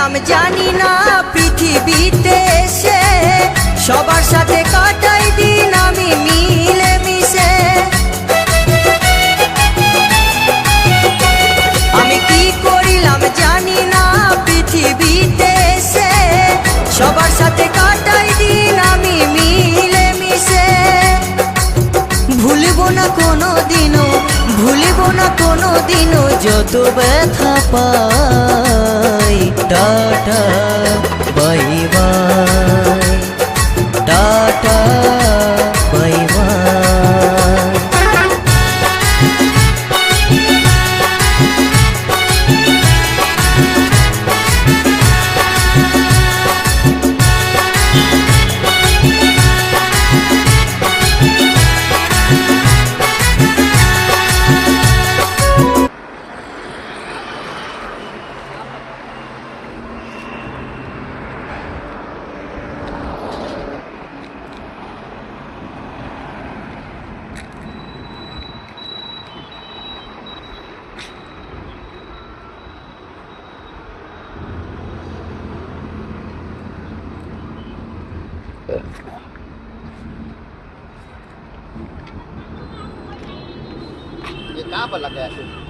করিলাম জানি না পৃথিবীতে এসে সবার সাথে কাটাই দিন আমি মিলে মিশে। আমি কি করিলাম জানি না পৃথিবীতে এসে সবার সাথে কাটাই দিন আমি মিলে মিশে। ভুলব না কোনো দিনও, ভুলব না কোনো দিনও যত ব্যথা পাই। Tata bye bye, tata bye bye. ये कहाँ पर लगा है?